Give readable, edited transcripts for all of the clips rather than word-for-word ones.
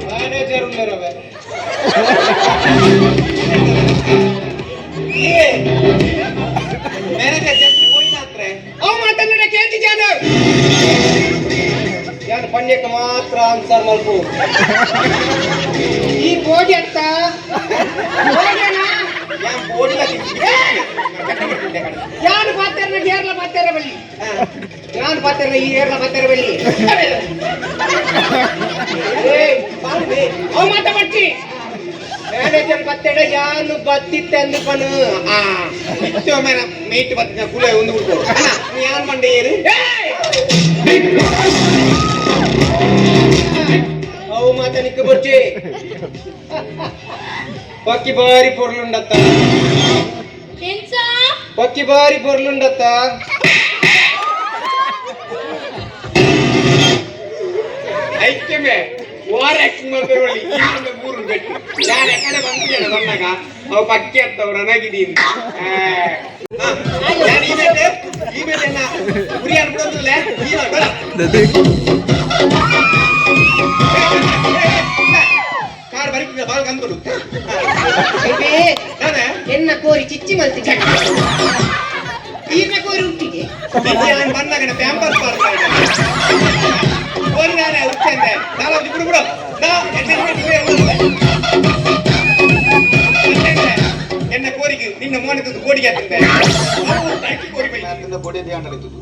manager ಉಳ್ಳರವೆ manager just ಹೋಯ್ತಾತ್ರೆ ಅವ್ ಮಾತನ್ನ ಕೇಳ್ತಿದ್ಯಾನ ಯಾರು ಪಣ್ಯಕ್ಕೆ ಮಾತ್ರ ಆನ್ಸರ್ ಮಲ್ಪು ಈ ಬೋಡಿ ಅಂತ ಯಾರು ಪಾತ್ರ ಏರ್ಲ ಪಾತ್ರ ಬಲ್ಲಿ ನಾನು ಪಾತ್ರ ಈ ಏರ್ಲ ಪಾತ್ರ ಬಲ್ಲಿ ಅವ್ ಮಾತ ಬಟ್ಟಿ ಮ್ಯಾನೇಜರ್ ಬತ್ತಡ ಯಾನು ಬತ್ತಿತ್ತೆ ಅಂದುಕೊಂಡು ಮೇಟ್ ಬತ್ತಿನ ಕುಲ ಒಂದು ಹುಡ್ಕೋ ಯಾನ್ ಮಂಡೆ ಏರು ಅವು ಮಾತ ನಿಕ್ಕ ಬರ್ಚಿ ಪಕ್ಕಿ ಬಾರಿ ಪೊರ್ಲುಂಡತ್ತ ಪಕ್ಕಿ ಬಾರಿ ಪೊರ್ಲುಂಡತ್ತ ಐಕ್ಯಮೆ ವಾರ ಬಳಿ ಮೂರು ಗಟ್ಟಿ ನಾನು ಎಕಡೆ ಬಂದಿದ್ದೇನೆ ಬಂದಾಗ ಅವು ಪಕ್ಕಿ ಅಂತವ್ರು ನನಗಿದ್ದೀನಿ ಈ ಮೇಲೆ ಗುರಿ ಅನ್ಬಿಡೋದಿಲ್ಲ ಕಾರ್ ಬರೀ ಬಾಲ್ ಕಂದ್ಕೊಡು ಎನ್ನ ಕೋರಿ ಚಿಚ್ಚಿ ಮಲ್ತಿ ಈಗಿನ ಕೋರಿ ಹುಟ್ಟಿಗೆ ಬಂದಾಗ ಪ್ಯಾಂಪರ್ಸ್ ಮಾಡ್ತಾ ಕೋರಿ ನಾನೇ ಹುಟ್ಟಂತೆ ನಾನು ಬಿಡು ಬಿಡು ಎನ್ನ ಕೋರಿಗೆ ನಿನ್ನ ಮೋನದ್ದು ಕೋಡಿಗೆ ಆಗ್ತದೆ ಕೋರಿ ಬೈ ಬೋಡೆ ಧ್ಯಾನ ನಡೀತದೆ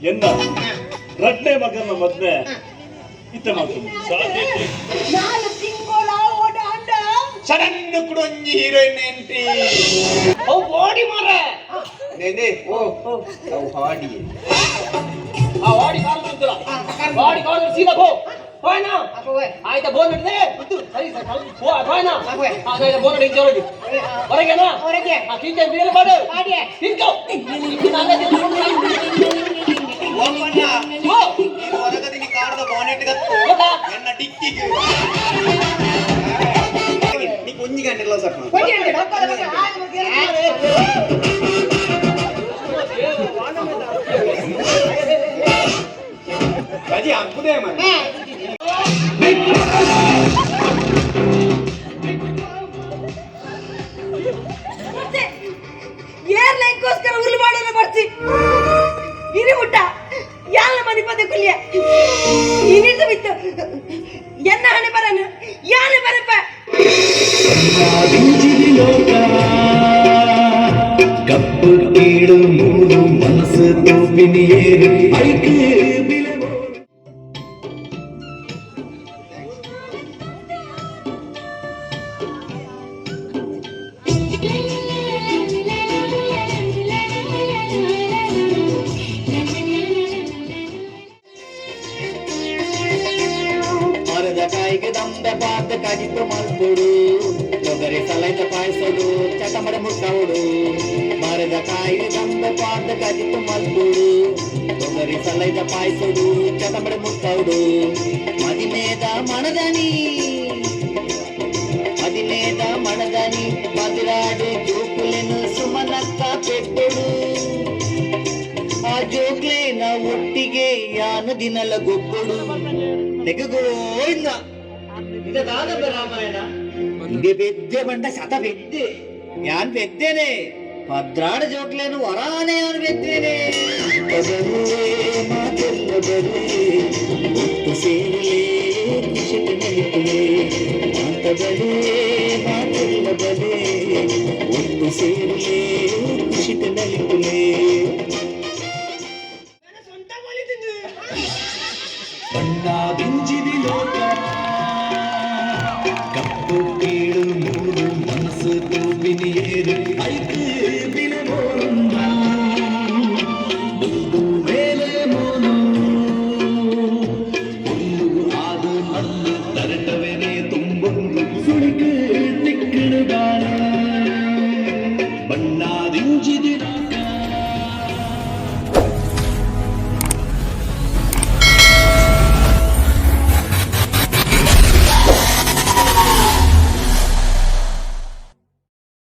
ಎನ್ನ ರಡ್ನೆ ಮಗನ ಮದ್ವೆ ಇತ್ತ ಮಾಡ್ತೀನಿ ಸಡನ್ ಕೂಡ ಒಂಜಿ ಹೀರೋಯಿನ್ ಎಂಟ್ರಿ ಅವು ಬಾಡಿ ಮಾರ ನೇನೆ ಓ ಅವು ಹಾಡಿ ಆ ಬಾಡಿ ಕಾಲ್ ಬಾಡಿ ಕಾಲ್ ಸೀದಾ ಗೋ ಹೋಯ್ನಾ ಆಯ್ತಾ ಬೋನ್ ಬಿಡ್ದೆ ಸರಿ ಸರಿ ಹೋಯ್ನಾ ಆಯ್ತಾ ಬೋನ್ ಹಿಡಿದು ಹೊರಗೆ ಹೊರಗೆನಾ ಹೊರಗೆ ಆ ಕಿಂಚನ್ ಬಿಲ್ ಮಾಡು ಮಾಡಿ ತಿನ್ಕೋ ಓಪನ್ನ ಈ ಹೊರಗದಿನಿ ಕಾರ್ದ ಬಾನೆಟ್ ಗತ್ತು ನನ್ನ ಡಿಕ್ಕಿಗೆ ನೀ ಕೊಂಜಿ ಗಂಟೆಲ್ಲ ಸರ್ ಕೊಂಜಿ ಗಂಟೆ ಅಜ್ಜಿ ಅಪ್ಪುದೇ ಮನೆ ಏರ್ಲೈನ್ಗೋಸ್ಕರ ಉರುಳು ಮಾಡೋಣ ಬರ್ತಿ ಇರಿ ಊಟ ಯಾಲ ಮದಿ ಪದೇ ಕುಲಿಯ ಇನ್ನಿಟ್ಟು ಬಿತ್ತು ಎನ್ನ ಹಣೆ ಬರನು ಯಾಲೆ ಬರಪ್ಪ ಕಪ್ಪು ಕೀಳು ಮೂರು ಮನಸ್ಸು ತೂಪಿನಿಯೇರು ಐಕೆ ಕಾಯಿಗೆ ದಂಬೆ ಪಾದ ಕಾಜಿತ್ತು ಮಲ್ಪುಡು ತೊಗರಿ ಸಲೈತ ಪಾಯಿಸೋಡು ಚಟಮಡ ಮುಟ್ಟವುಡು ಮರದ ಕಾಯಿಗೆ ದಂಬೆ ಪಾದ ಕಾಜಿತ್ತು ಮಲ್ಪುಡು ತೊಗರಿ ಸಲೈತ ಪಾಯಿಸೋಡು ಚಟಮಡ ಮುಟ್ಟವುಡು ಮದಿಮೇದ ಮಣದನಿ ಬದಿರಾಡು ಜೋಕುಲೆನು ಸುಮನಕ್ಕ ಪೆಟ್ಟುಡು ಆ ಜೋಕ್ಲೇನ ಒಟ್ಟಿಗೆ ಯಾನು ದಿನಲ ಗೊಬ್ಬುಡು ತೆಗೆಗೋಯ್ನ ಇದಾದ ರಾಮಾಯಣ ಇದೇ ಬೆದ್ದೆ ಬಂಡ ಶತ ಬೆದ್ದೆ ಯಾನ್ ಬೆದ್ದೇನೆ ಭದ್ರಾಡ ಜೋಕ್ಲೇನು ವರಾನೆ ಯಾನು ಬೆದ್ದೇನೆ ಮಾತೆಲ್ಲ ಬರೇ ಒಟ್ಟು ಸೇರಲೇ ಖುಷಿತ ನಲಿತಲೇ ಮಾತೆಲ್ಲ ಬರೇ ಒಟ್ಟು ಸೇರಲೇ ಖುಷಿತ ನಲಿತಲೇ ಬಣ್ಣ ಬಿಂಜಿದಿ ಲೋಕ ಕಪ್ಪು ಕೀಳು ಮೂರು ಮನಸ್ಸು ತೂಬಿನಿಯೇರು ಐಕೆ ಬಿಲೆ ಮೋಂದ ಮುದ್ದು ಮೇಲೆ ಮೋನು ಹುಲ್ಲು ಆದು ಹಣ್ಣು ತರಟವೆನೆ ತುಂಬೊಂದು ಸುಳಿಕೆ ತಿಕ್ಕ ಮಿಂಚಿದಿನ